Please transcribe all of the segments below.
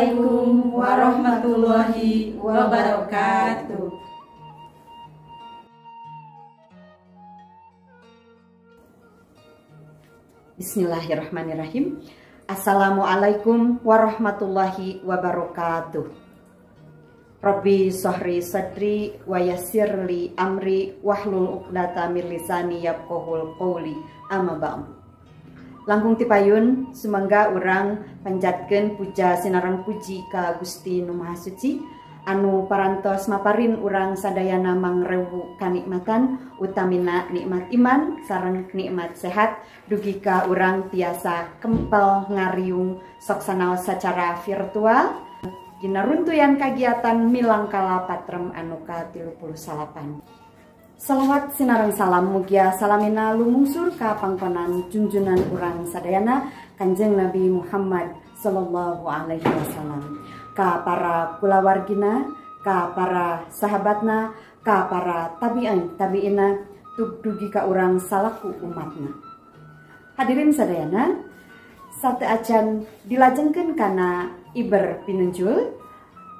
Assalamualaikum warahmatullahi wabarakatuh. Bismillahirrahmanirrahim. Assalamualaikum warahmatullahi wabarakatuh. Rabbi sohri sadri wa yassirli amri wahlul uqdata min lisani yafqahul qawli amma ba'du. Langkung tipayun sumangga urang panjatkeun puja sinareng puji ka Gusti Nu Maha Suci anu parantos maparin urang sadayana mangrewu kanikmatan utamina nikmat iman sareng nikmat sehat dugi ka urang tiasa kempel ngariung sok sanaos sacara virtual dina runtuyan kagiatan milangkala patrem anu ka-38. Salawat sinareng salam mugia salamina lumungsur ka pangkonan junjunan urang sadayana Kanjeng Nabi Muhammad sallallahu alaihi wasallam, ka para kulawargina, ka para sahabatna, ka para tabi'ina tug dugi ka urang salaku umatna. Hadirin sadayana, sate acan dilajengkeun kana iber pinunjul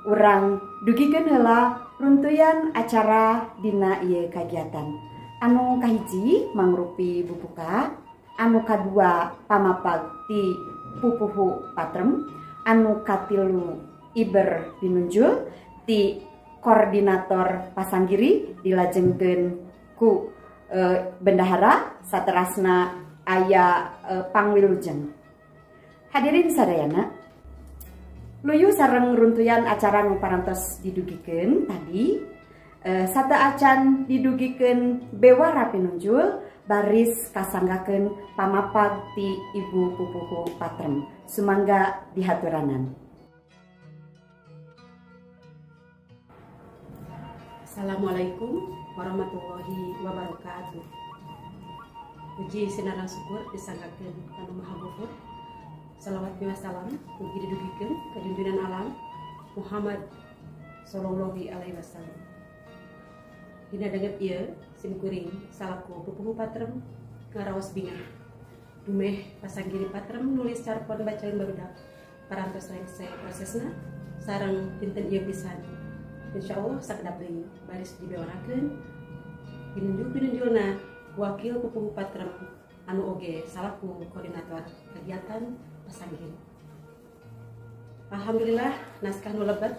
urang dugikeun heula runtuyan acara dina ieu kagiatan. Anu kahiji mangrupi bubuka, anu kadua pamapag ti pupuhu patrem, anu katilu iber pinunjul ti koordinator pasanggiri dilajengkeun ku bendahara saterasna aya pangwilujeng. Hadirin sadayana, luyu sareng runtuyan acara nu parantos didugikeun tadi sata acan didugikeun bewara pinunjul baris kasanggakeun pamapag ti ibu pupuhu patrem. Sumangga dihaturanan. Assalamualaikum warahmatullahi wabarakatuh. Puji sinareng syukur disanggakeun kana Maha Ghafur. Salawat wa salam mugi didugikeun ka junjunan alam Muhammad sallallahu alaihi wasallam. Dina dengep ieu simkuring salaku pupuhu patrem ngaraos bingah. Dumeh pasanggiri patrem nulis carpon bacain barudak parantos rengse prosesna sareng dinten ieu pisan. Insyaallah sakedap deui baris dibewarakeun pinunjul-pinunjulna wakil pupuhu patrem anu oge salaku koordinator kegiatan pasanggiri. Alhamdulillah naskah nu lebet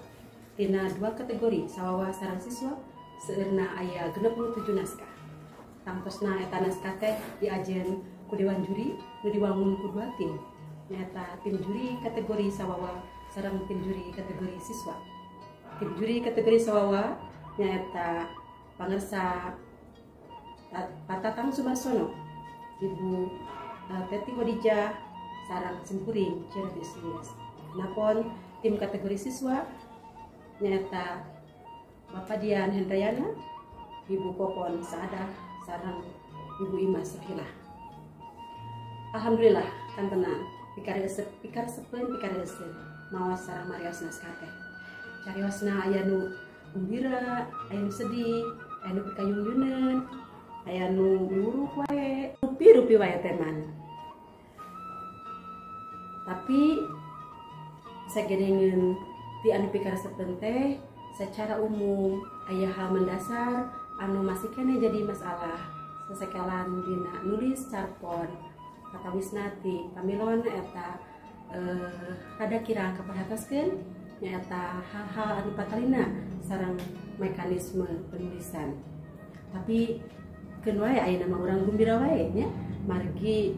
tina 2 kategori sawawa sareng siswa seueurna aya 67 naskah. Tangtosna eta naskah teh diajen ku dewan juri nu diwangun ku 2 tim. Nyaeta tim juri kategori sawawa sareng tim juri kategori siswa. Tim juri kategori sawawa nyaeta pangersa Patatang Sumarsono, Ibu Teti Khadijah sarang simkuring Cirebis Lunas. Napon tim kategori siswa nyaeta Bapak Dian Hendrayana, Ibu Popon Saadah sarang Ibu Imas Rohilah. Alhamdulillah kan tenang pikar sepen mawas sarang marios naskah teh. Cariosna aya nu gembira, aya nu sedih, aya nu pikayung-yuneun, aya nu miwuruh wae, rupi-rupi wae teman. Tapi sagedengeun ti anu pikaresepeun teh secara umum aya hal mendasar anu masih kene jadi masalah sasekelan dina nulis carpon katawisna ti pamilon eta rada kirang kaperhatoskeun nyaeta hal-hal anu patalina sareng mekanisme penulisan. Tapi keun wae aya nama urang gembira wae nya margi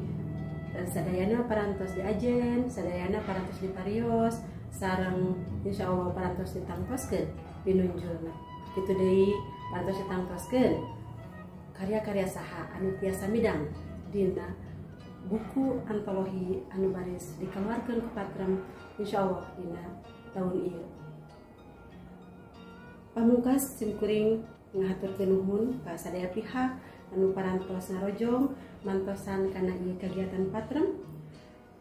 sadayana parantos diajen, sadayana parantos diparios, sareng insyaallah parantos ditangtoskeun pinunjulna. Kitu deui parantos ditangtoskeun karya-karya saha anu tiasa midang dina buku antologi anu baris dikeluarkeun ku patrem insyaallah dina tahun ieu. Pamungkas simkuring ngahaturkeun nuhun ka sadaya pihak anu parantos ngarojong mantosan kana ieu kagiatan patrem,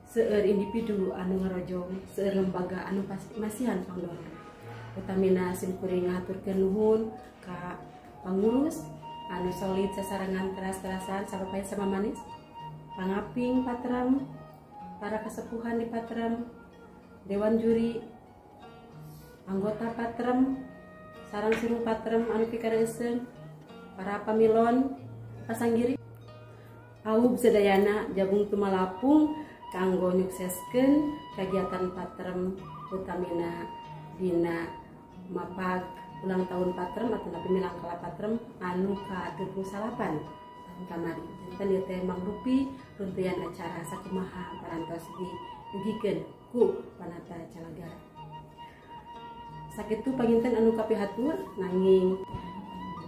seueur individu anu ngarojong, seueur lembaga anu masihan pangdorong. Utamina simkuring ngahaturkeun nuhun ka pangurus anu solid sasarangan teras-terasan sabapai sama manis, pangaping patrem, para kasepuhan di patrem, dewan juri, anggota patrem sarang suruh patrem anu pikareuseuh para pamilon pasanggiri aub sedayana jabung tumalapung kanggo nyukseskeun kagiatan patrem utamina dina mapag ulang tahun patrem atau pemilang kala patrem anu ka-38 tahun kamari. Janten ieu teh mangrupi runtuyan acara sakumaha parantos didugikeun ku Panata Calagara. Sakitu panginten anu kapihatur nanging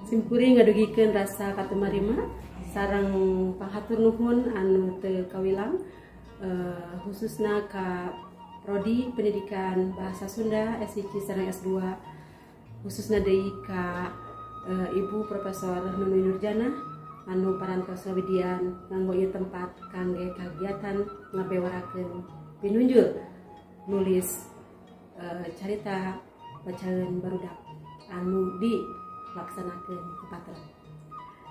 simpuri ngadugikeun rasa katumarima sareng panghatur nuhun anu teu kawilang khususna ka prodi pendidikan bahasa Sunda S1 sareng S2 khususna deui ka Ibu Profesor Nunui Nurjana anu parantos ngawidian nganggo ieu tempat kangge kagiatan ngabewarakeun pinunjul nulis carita bacaan barudak anu dilaksanakeun ku patrem.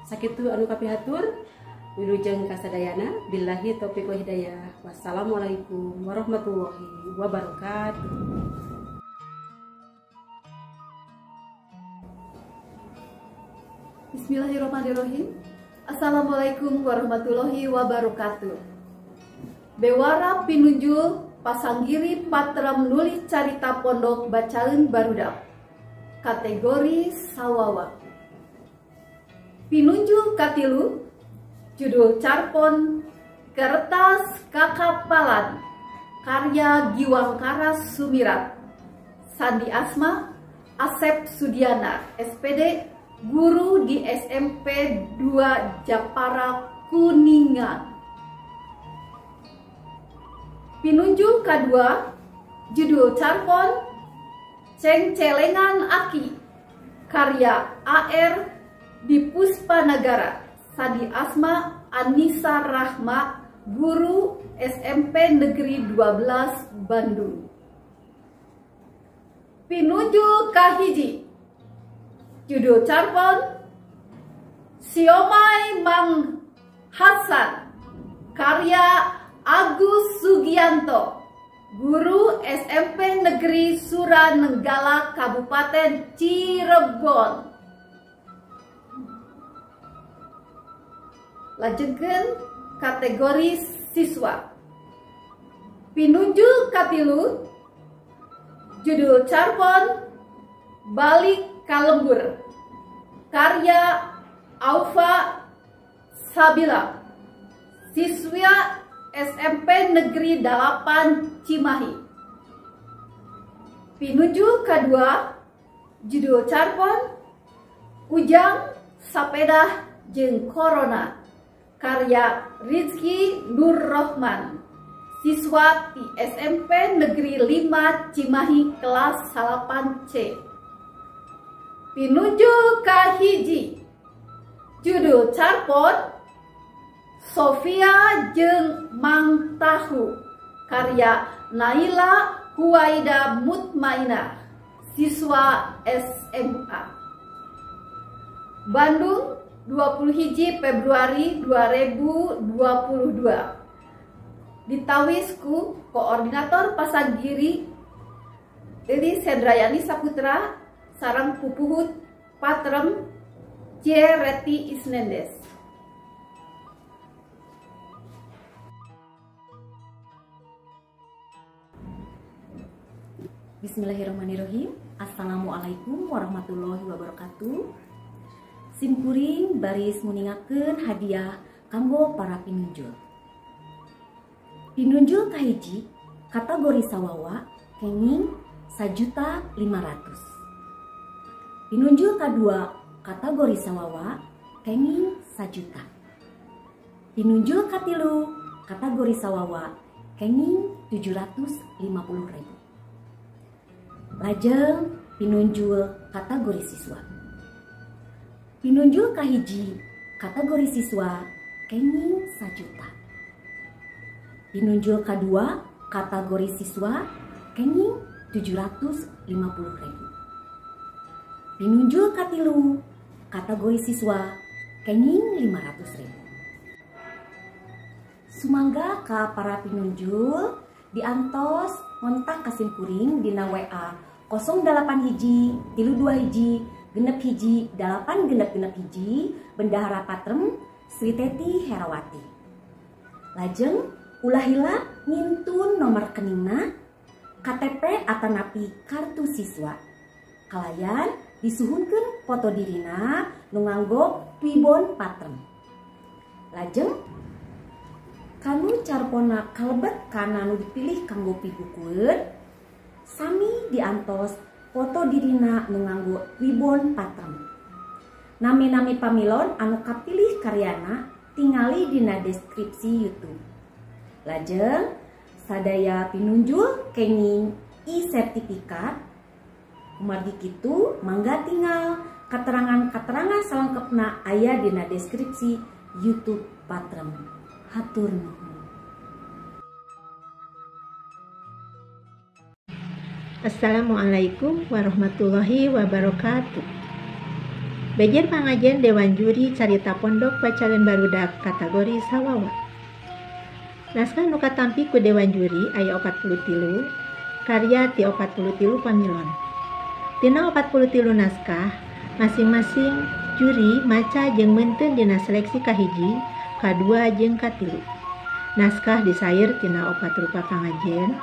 Sakitu anu kapihatur wilujeng kasadayana billahi taufiq wa hidayah. Wassalamualaikum warahmatullahi wabarakatuh. Bismillahirrahmanirrahim. Assalamualaikum warahmatullahi wabarakatuh. Bewara pinunjul pasanggiri patrem nulis carita pondok bacaan barudak kategori sawawa. Pinunjul katilu judul carpon kertas kakapalan karya Giwangkara Sumirat, Sandi Asma, Asep Sudiana SPD, guru di SMP 2 Japara Kuningan. Pinunjul kedua judul carpon Cengcelengan Aki karya AR di Puspanagara, Sandi Asma, Anissa Rahma, guru SMP Negeri 12 Bandung. Pinunjul kahiji judul carpon Siomay Mang Hasan karya Agus Sugianto, guru SMP Negeri Suranenggala Kabupaten Cirebon. Lajengkeun kategori siswa. Pinunjul katilu judul carpon Balik Kalembur karya Aufa Sabila, siswa SMP Negeri 8 Cimahi. Pinunjul kedua judul carpon Ujang Sapedah Jeung Corona karya Rizky Nurrohman, siswa di SMP Negeri 5 Cimahi kelas 8C. Pinunjul kahiji judul carpon Sofia Jeung Mang Tahu karya Naila Huwaida Mutmainah, siswa SMA. Bandung 21 Februari 2022. Ditawisku koordinator pasanggiri Lili Sendrayani Saputra sareng pupuhut patrem C. Reti Isnendes. Bismillahirrahmanirrahim. Assalamualaikum warahmatullahi wabarakatuh. Simkuring baris muningakeun hadiah kanggo para pinunjul. Pinunjul kahiji kategori sawawa kenging 1.500.000. Pinunjul kadua kategori sawawa kenging 1 juta. Pinunjul katilu kategori sawawa kenging 750.000. Lajeng pinunjul kategori siswa. Pinunjul kahiji kategori siswa kenging 1 juta. Pinunjul kedua kategori siswa kenging 750.000. Pinunjul katilu kategori siswa kenging 500.000. Sumangga ka para pinunjul diantos ngontak ka simkuring dina WA 08 hiji 32 hiji genep hiji 8 genep hiji Bendahara Patrem Sri Teti Herawati. Lajeng ulah hila ngintun nomor rekeningna, KTP atanapi kartu siswa. Kalayan disuhunkeun foto dirina nu nganggo Twibon Patrem. Lajeng kanu carpona kalebet kana nu dipilih kanggo pibukueun sami diantos foto dirina nu nganggo Twibon Patrem. Nami-nami pamilon anu kapilih karyana tingali dina deskripsi YouTube. Lajeng sadaya pinunjul kenging e-sertifikat. Umargi kitu mangga tinggal katerangan-katerangan salengkepna aya dina deskripsi YouTube Patrem. Hatur nuhun. Assalamualaikum warahmatullahi wabarakatuh. Bejer pangajian Dewan Juri Carita Pondok Bacalin Barudak kategori Sawawa. Naskah nu katampi ku Dewan Juri aya 43, karya ti 43 pamilon. Tina 43 naskah, masing-masing juri maca jeung meunteun dina seleksi kahiji, kadua jeung katilu. Naskah disair tina 4 rupa pangajian,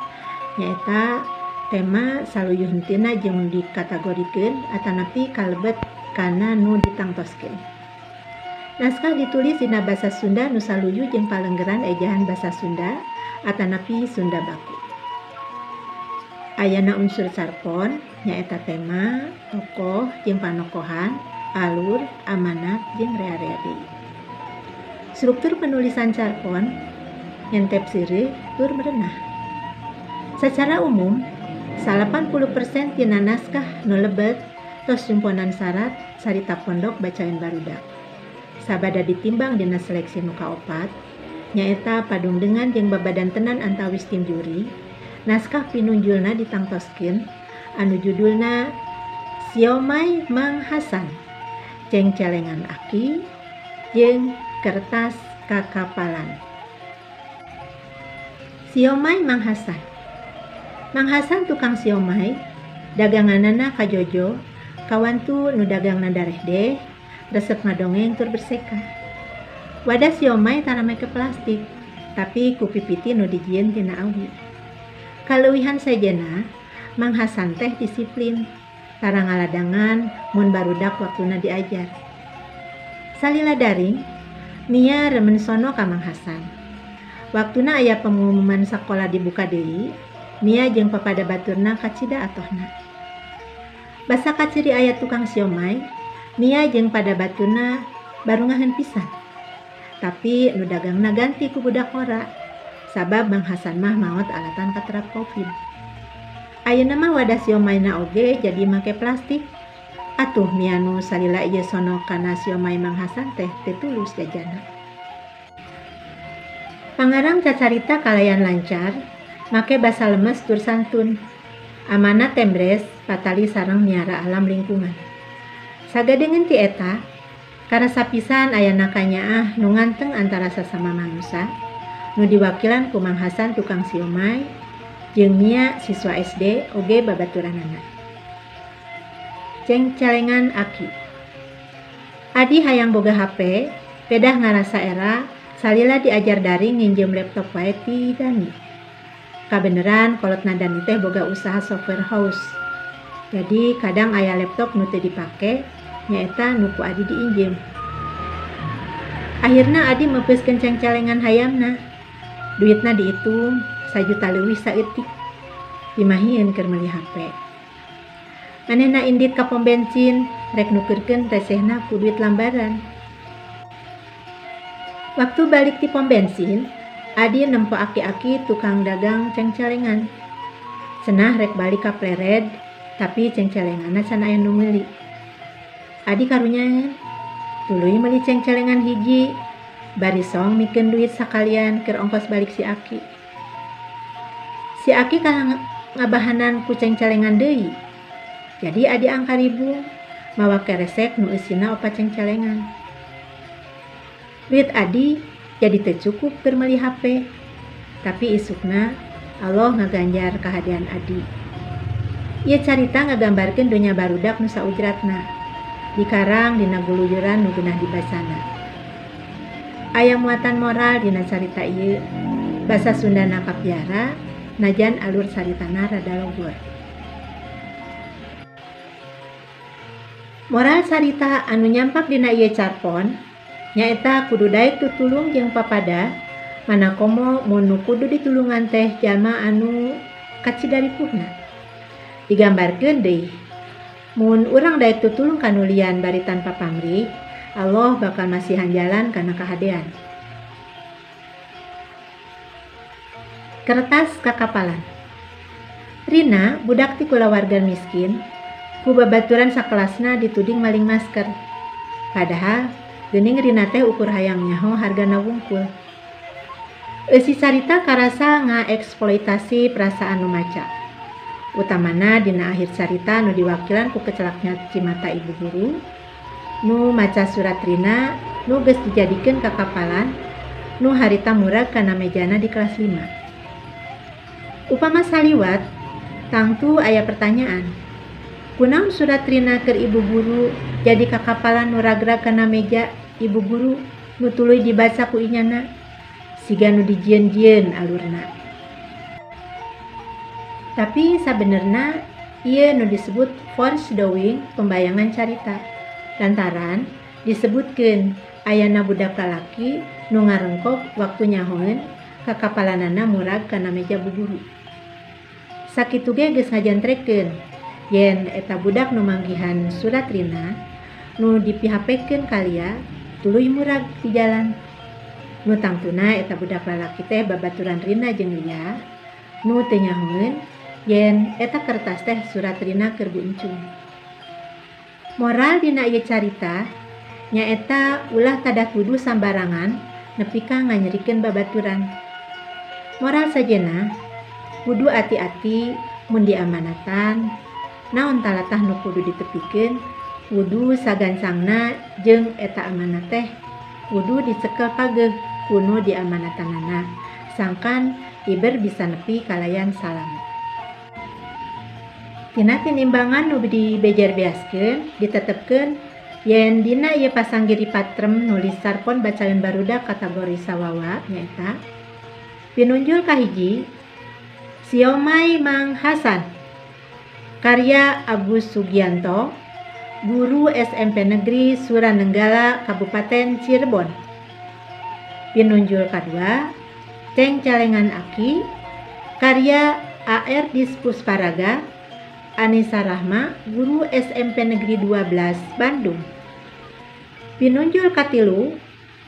nyaeta tema saluyuh hentena jeung dikategorikeun atanapi kalebet kana nu ditangtoskeun. Naskah ditulis dina basa Sunda nu saluyuh jeung palenggeran ejahan basa Sunda atanapi Sunda baku. Ayana unsur carpon nyaeta tema, tokoh jeung panokohan, alur, amanat jeung rea-rea deui. Struktur penulisan carpon nyentep sirih tur merenah. Secara umum 80% tina naskah nu lebet tos jumponan syarat carita pondok Bacalin Barudak. Sabada ditimbang dina seleksi nu kaopat, nyaeta padungdengan jeung babadantenan antawis tim juri, naskah pinunjulna ditangtoskeun anu judulna Siomay Mang Hasan, Cengcelengan Aki, jeung Kertas Kakapalan. Siomay Mang Hasan. Mang Hasan tukang siomay, daganganana kajojo, kawantu nu dagangna darehdeh, resep ngadongeng tur berseka. Wadah siomay tara make plastik, tapi ku pipiti nu dijieun tina awi. Kaleuwihan sajena, Mang Hasan teh disiplin, tara ngaladangan mun barudak waktuna diajar. Salila daring, Nia remen sono ka Mang Hasan. Waktuna aya pengumuman sakola dibuka deui, Nia jeung papada baturna kacida atohna. Basa kaciri aya tukang siomay, Nia jeung pada baturna baru ngaheun pisan. Tapi nu dagangna ganti ku budak ora, sabab Mang Hasan mah maot alatan katerap Covid. Ayeuna mah wadah siomayna oge jadi make plastik. Atuh Nia nu salila ieu sono kana siomay Mang Hasan teh tetulus jajana. Pangarang cacarita kalayan lancar, make basa lemes tur santun, amanat tembres patali sareng miara alam lingkungan. Sagadengeun ti eta, karasa pisan ayana kanyaah nu nganteng antara sesama manusia, nu diwakilan ku Mang Hasan tukang siomay, jeung Nia siswa SD oge babaturanana. Cengcelengan Aki. Adi hayang boga HP, pedah ngarasa era, salila diajar daring nginjem laptop wae ti Dani. Kabeneran kolotna Dani teh boga usaha software house. Jadi kadang aya laptop nu teu dipake, nyaeta nu ku Adi diinjem. Akhirna Adi meupeuskeun cengcelengan hayamna. Duitna dihitung 1 juta leuwih saeutik. Dimahieun keur meuli HP. Manehna indit ka pom bensin, rek nukeurkeun resehna ku duit lambaran. Waktu balik di pom bensin, Adi nempo aki-aki tukang dagang cengcelengan. Cenah rek balik ka Plered, tapi cengcelenganna can aya nu meuli. Adi karunya tuluy meuli cengcelengan hiji, bari song mikeun duit sakalian keur ongkos balik si Aki. Si Aki kalah ngabahanan ku cengcelengan deui. Jadi Adi angka ribu, mawa keresek nu eusina 4 cengcelengan. Duit Adi jadi teu cukup keur meuli HP. Tapi isukna Allah ngaganjar kehadian Adi. Ia carita ngagambarkeun dunya barudak nu saujratna. Dikarang dina gulujuran nu geunah dibasana. Aya muatan moral dina carita ieu. Basa Sundana kapiara, najan alur caritana rada logor. Moral carita anu nyampak dina ieu carpon nyaeta kudu daek tutulung jeung papada manakomo mun nu kudu ditulungan teh jalma anu kacidaripuhna. Digambarkeun deui, mun urang daek tutulung ka nu lian bari tanpa pamrih, Allah bakal masihan jalan kana kahadean. Kertas kakapalan. Rina, budak ti kulawarga miskin, ku babaturan sakelasna dituding maling masker. Padahal geuning Rina teh ukur hayang nyaho hargana wungkul. Eusi carita karasa ngaeksploitasi perasaan nu maca. Utamana dina akhir carita nu diwakilan ku kecelaknya cimata ibu guru, nu maca surat Rina nu geus dijadikeun kakapalan, nu harita murag kana mejana di kelas 5. Upama saliwat, tangtu aya pertanyaan. Kunaon surat Rina keur ibu guru jadi kakapalan nu ragrag kana meja ibu guru nu tuluy dibaca ku inyana, siga nu dijieun-jieun alurna. Tapi sabenerna ieu nu disebut foreshadowing pembayangan carita. Lantaran disebutkeun ayana budak lalaki nu ngarengkok waktu nyahoeun kakapalanana murag kana meja bu guru. Sakitu ge geus ngajantrekeun yen eta budak nu manggihan surat Rina nu dipihapekeun kalia tuluy murag di jalan. Nu tangtuna eta budak lalaki teh babaturan Rina jeung Lia nu teu nyahoeun yen eta kertas teh surat Rina keur buncung. Moral dina ieu carita nyaeta ulah tada kudu sambarangan nepi ka nganyerikeun babaturan. Moral sajena kudu ati-ati mun diamanatan, naon talatah nu kudu ditepikeun, kudu sagancangna jeung eta amanat teh kudu dicekel pageuh kuno diamanatanana, sangkan iber bisa nepi kalayan salamet. Tina tinimbangan nu dibejer beaskeun ditetepkeun yen dina ieu pasanggiri patrem nulis sarpon bacaeun barudak kategori sawawa nyaeta pinunjul kahiji Siomay Mang Hasan, karya Agus Sugianto, guru SMP Negeri Suranenggala, Kabupaten Cirebon. Pinunjul kedua, Ceng Calengan Aki, karya AR Dispus Paraga, Anissa Rahma, guru SMP Negeri 12 Bandung. Pinunjul katilu,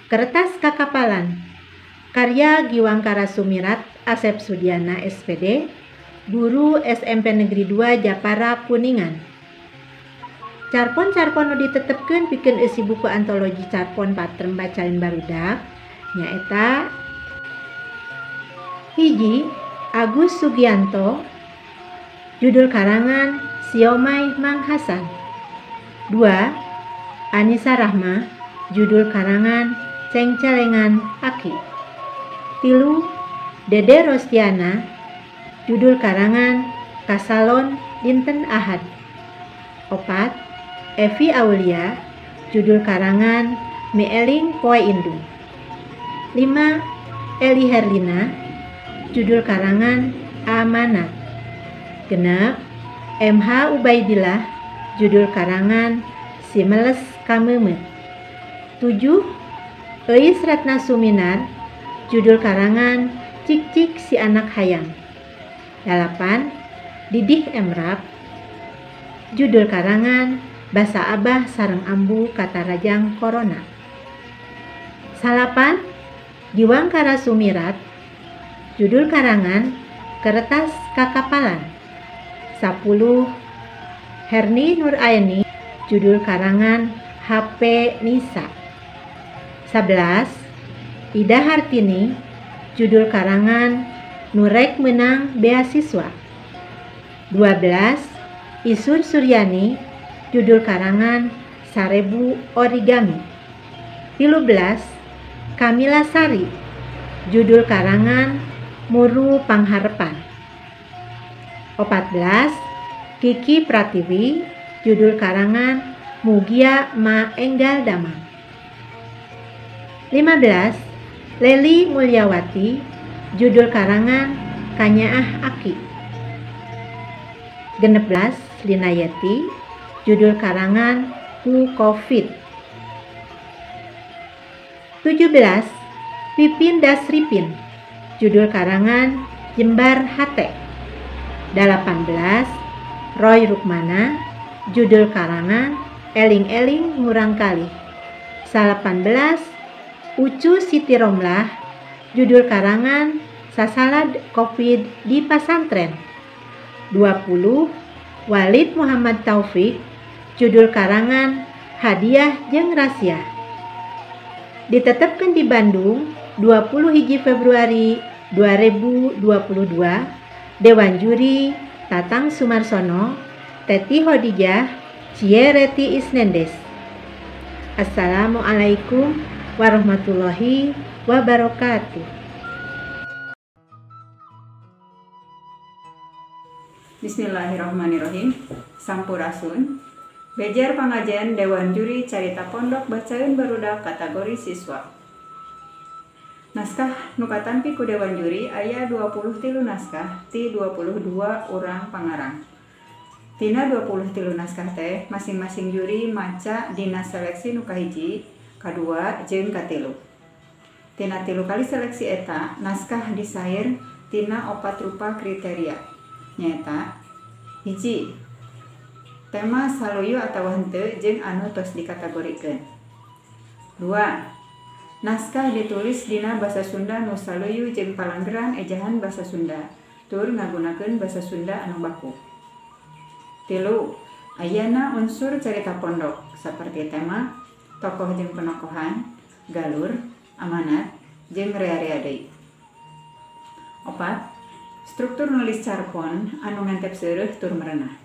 Kertas Kakapalan, karya Giwangkara Sumirat, Asep Sudiana SPD, guru SMP Negeri 2 Japara Kuningan. Carpon-carpon nu ditetepkeun pikeun eusi buku antologi carpon patrem bacaeun barudak nyaeta hiji Agus Sugianto, judul karangan Siomay Mang Hasan. 2. Anissa Rahma, judul karangan Ceng Calengan Aki. 3. Dede Rostiana, judul karangan Kasalon Dinten Ahad. 4. Evi Aulia, judul karangan Meeling Poe Indung. 5. Eli Herlina, judul karangan Amanat. 6. MH Ubaidillah, judul karangan Si Meles Kameumeut. 7. Euis Ratna Suminar, judul karangan Cik-cik si anak hayam. 8. Didih Emrap, judul karangan Basa Abah Sareng Ambu Kata Rajang Corona. 9. Giwangkara Sumirat, judul karangan Kertas Kakapalan. 10. Herni Nuraini, judul karangan HP Nisa. 11. Ida Hartini, judul karangan Nurek Menang Beasiswa. 12. Isur Suryani, judul karangan Sarebu Origami. 13. Kamila Sari, judul karangan Muru Pangharepan. 14. Kiki Pratiwi, judul karangan Mugia Ma Enggal Damang. 15. Leli Mulyawati, judul karangan Kanyaah Aki. 16. Linayati, judul karangan Ku Covid. 17. Pipin Dasripin, judul karangan Jembar Hate. 18. Roy Rukmana, judul karangan Eling-eling Ngurang Kali. 18. Ucu Siti Romlah, judul karangan Sasalad Covid di Pasantren. 20. Walid Muhammad Taufik, judul karangan Hadiah Jeung Rahasia. Ditetapkan di Bandung 21 Februari 2022. Dewan Juri Tatang Sumarsono, Teti Hodijah, Ciereti Isnendes. Assalamualaikum warahmatullahi wabarakatuh. Bismillahirrahmanirrahim. Sampurasun. Bejer pangajian Dewan Juri Carita Pondok Bacaeun Barudak kategori siswa. Naskah nu katampi ku Dewan Juri aya 23 naskah ti 22 urang pangarang. Tina 23 naskah teh masing-masing juri maca dina seleksi nu kahiji, kadua, jeung katilu. Tina 3 kali seleksi eta naskah disair tina 4 rupa kriteria. Nyaeta hiji, tema saluyu atawa henteu jeung anu tos dikategorikeun. 2. Naskah ditulis dina basa Sunda nu saluyu jeung palanggeran ejahan basa Sunda tur ngagunakeun basa Sunda anu baku. 3. Ayana unsur carita pondok saperti tema, tokoh jeung penokohan, galur, amanat, jeung rea-rea deui. 4. Struktur nulis carpon anu ngantep seureut tur merenah.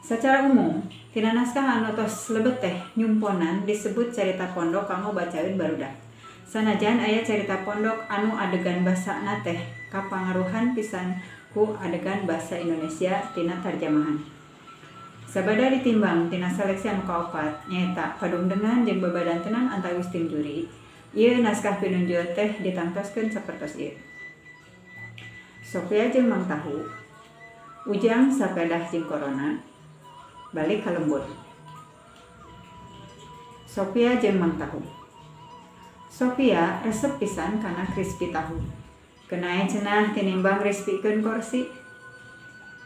Secara umum, tina naskah anu tos lebet teh nyumponan disebut carita pondok kanggo bacaeun barudak. Sanajan aya carita pondok anu adegan basana teh kapangaruhan pisan ku adegan basa Indonesia tina tarjamahan. Sabada ditimbang tina seleksi anu kaopat nyaeta padungdengan jeung babadantenan antawis tim juri, ieu naskah pinunjul teh ditangtoskeun sapertos ieu. Sofia jeung Mang Tahu, Ujang Sapedah jeung Corona, balik ka lembur. Sofia jeung Mang Tahu. Sofia resep pisan kana crispy tahu. Kenae cenah tinimbang rispikeun korsi.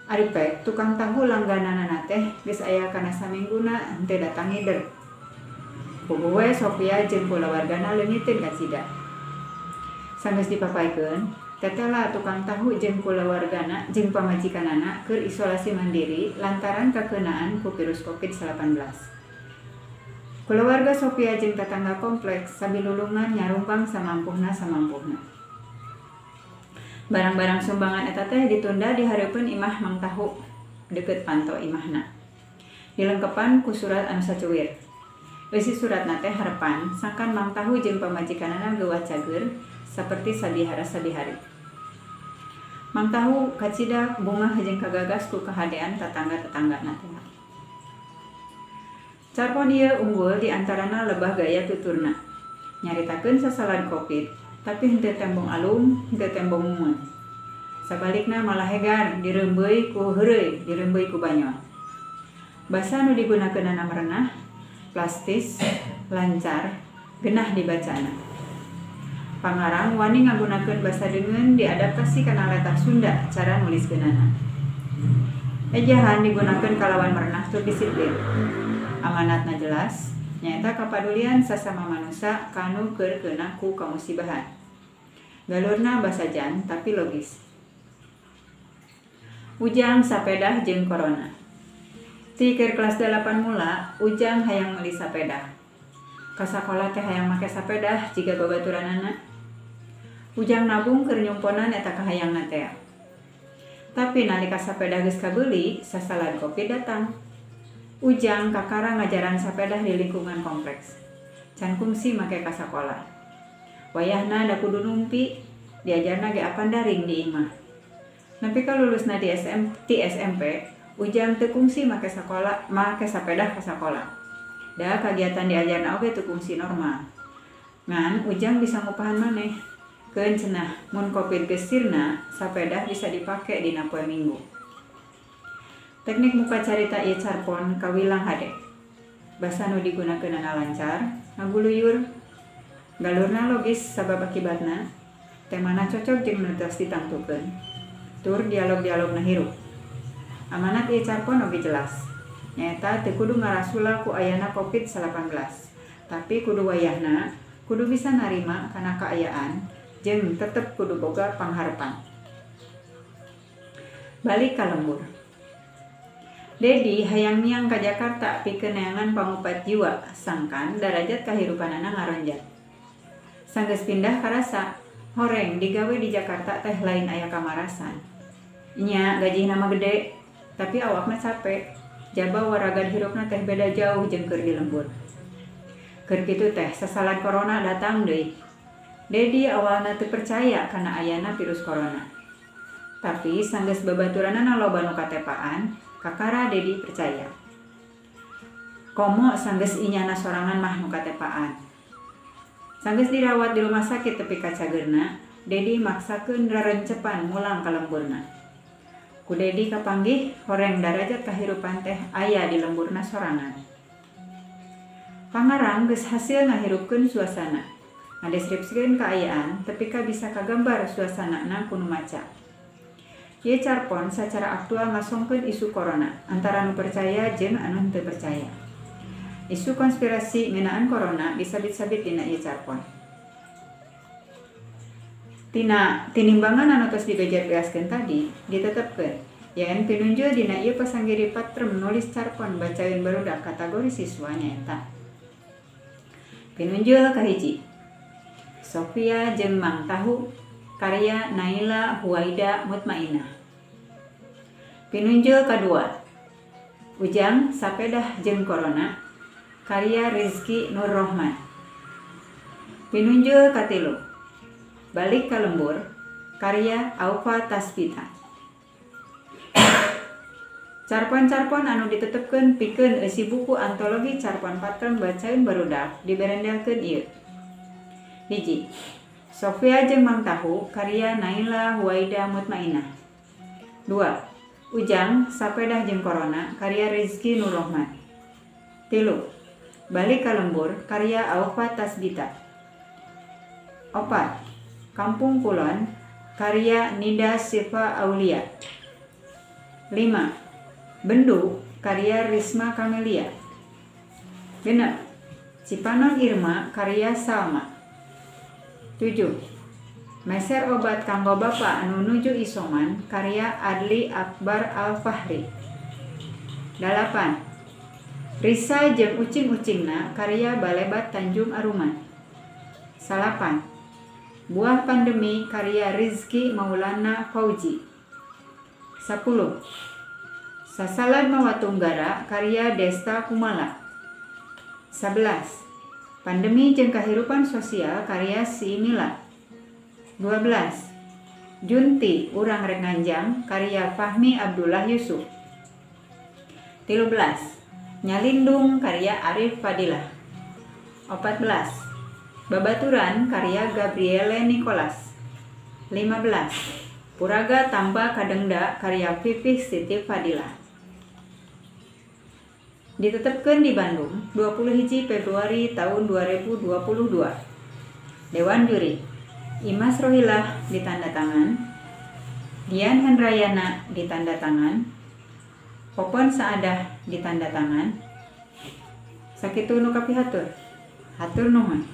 Ari pek tukang tahu langgananana teh geus aya kana samingguna henteu datang hider. Puguh we Sofia jeung kulawargana leungiteun ka cida. Sanggeus dipapaikeun, tetela tukang tahu jeung kulawargana jeung pamajikanana keur isolasi mandiri lantaran kakeunaan ku virus COVID-19. Kulawarga Sofia jeung tetangga kompleks sabilulungan nyarumpang samampuhna. Barang-barang sumbangan eta teh ditunda di hareupeun imah Mang Tahu deukeut panto imahna. Dilengkepan ku surat anu sacuwir. Isi suratna teh harepan sangkan Mang Tahu jeung pamajikanana geuwah cager saperti sabihara-sabihari. Mang Tahu kacida bungah jeung kagagas ku kahadean tetangga-tetanggana teh. Carpon ieu unggul di antarana lebah gaya tuturna. Nyaritakeun sasalad Covid, tapi henteu tembong alum, henteu tembong mumun. Sabalikna malah hegar direumbeui ku heureuy, direumbeui ku banyon. Basa nu digunakeunana merenah, plastis, lancar, genah dibacana. Pangarang wani ngagunakeun basa deungeun diadaptasi kana latah Sunda cara nuliskeunana. Ejahan digunakeun kalawan merenah tur disiplin. Amanatna jelas, nyaeta kapadulian sasama manusia kanu keur keuna ku kamusibahan. Galurna basajan tapi logis. Ujang Sapedah jeung Corona. Ti keur kelas 8 mula, Ujang hayang meuli sapedah. Ka sakola teh hayang make sapedah jiga babaturanana. Ujang nabung keur nyumponan eta kahayangna teh. Tapi nalika sapedah geus kabeuli, sasalad Covid datang. Ujang kakara ngajaran sapedah di lingkungan kompleks. Can kungsi make ka sakola. Wayahna da kudu numpi, diajarna ge apan daring di imah. Napi kalau lulusna di SMP, ujang teu kungsi make sepeda ke sekolah. Da kegiatan diajarna oge teu kungsi normal. Ngan ujang bisa ngupahan maneh. Keun cenah mun Covid geus sirna, sepeda bisa dipake dina poe Minggu. Teknik muka carita ieu carpon kawilang hade. Basa nu digunakeunana lancar, ngaguluyur, galurna logis sabab akibatna, temana cocok jeung nu tos ditangtukeun. Tur dialog-dialogna hirup. Amanat ieu carpon oge jelas. Nyaeta teu kudu ngarasula ku ayana Covid-19, tapi kudu wayahna kudu bisa narima kana kaayaan jeung tetep kudu boga pangharepan. Balik ka lembur. Dedi hayang miang ka Jakarta pikeun neangan pangupat jiwa, sangkan darajat kahirupanana ngaronjat. Sanggeus pindah karasa, horeng digawe di Jakarta teh lain aya kamarasan. Nya gajihna mah gede, tapi awakna capek. Jaba waragad hirupna teh beda jauh jeung keur di lembur. Keur kitu teh sasalad corona datang deui. Dedi awalna teu percaya kana ayana virus corona. Tapi sanggeus babaturanana loba nu katepaan, kakara Dedi percaya. Komo sanggeus inyana sorangan mah nu katepaan. Sanggeus dirawat di rumah sakit tepi ka cageurna, Dedi maksakeun rarencepan mulang ka lemburna. Ku Dedi kapanggih horeng darajat kahirupan teh aya di lemburna sorangan. Pangarang geus hasil ngahirupkeun suasana. Ngadeskripsikeun kaayaan tepi ka bisa kagambar suasanana ku nu maca. Ieu carpon sacara aktual ngasongkeun isu corona antara nu percaya jeung anu teu percaya. Isu konspirasi ngeunaan corona disabit-sabit dina ieu carpon. Tinimbangan anu tos dibejer-beaskeun tadi ditetepkeun yen pinunjul dina ieu pasanggiri patrem nulis carpon bacaeun barudak kategori siswa nyaeta. Pinunjul kahiji, Sofia jeung Mang Tahu, karya Naila Huwaida Mutmainah. Pinunjul kadua, Ujang Sapedah jeung Corona, karya Rizky Nur Rohman. Pinunjul katilu, Balik ka Lembur, karya Aufa Tasbita. Carpon-carpon anu ditetepkeun pikeun eusi buku antologi carpon patrem bacaeun barudak diberendelkeun ieu. Hiji, Sofia jeung Mang Tahu, karya Naila Huwaida Mutmainah. 2. Ujang Sapedah jeung Corona, karya Rizky Nur Rohman. 3. Balik ka Lembur, karya Aufa Tasbita. 4. Kampung Kulon, karya Nida Sifa Aulia. 5. Bendu, karya Risma Kamelia. 6. Cipanon Irma, karya Salma. 7. Meser obat kanggo bapa anu nuju isoman, karya Adli Akbar Al-Fahri. 8. Risa jeung ucing-ucingna, karya Balebat Tanjung Aruman. 9. Buah Pandemi, karya Rizky Maulana Fauji. 10. Sasalad Mawatunggara, karya Desta Kumala. 11. Pandemi jeung Kahirupan Sosial, karya Si Mila. 12. Junti Urang Rek Nganjang, karya Fahmi Abdullah Yusuf. 13. Nyalindung, karya Arif Fadilah. 14. Babaturan, karya Gabriele Nicholas. 15. Puraga Tamba Kadengda, karya Pipih Siti Fadilah. Ditetepkeun di Bandung 21 Februari tahun 2022. Dewan Juri, Imas Rohilah ditanda tangan, Dian Hendrayana ditanda tangan, Popon Saadah ditanda tangan. Sakitu nu kapihatur. Hatur nuhun.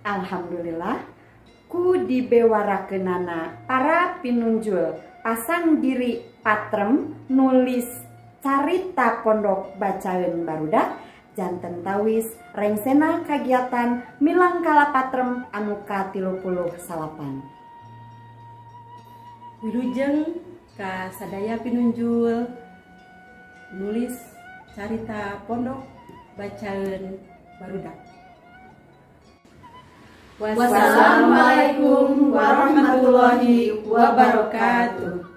Alhamdulillah ku dibewarakeunana para pinunjul pasang diri patrem nulis carita pondok bacaeun barudak janten tawis rengsena kagiatan milang kala patrem anu ka-38. Wilujeng ka sadaya pinunjul nulis carita pondok bacaeun barudak. Wassalamualaikum warahmatullahi wabarakatuh.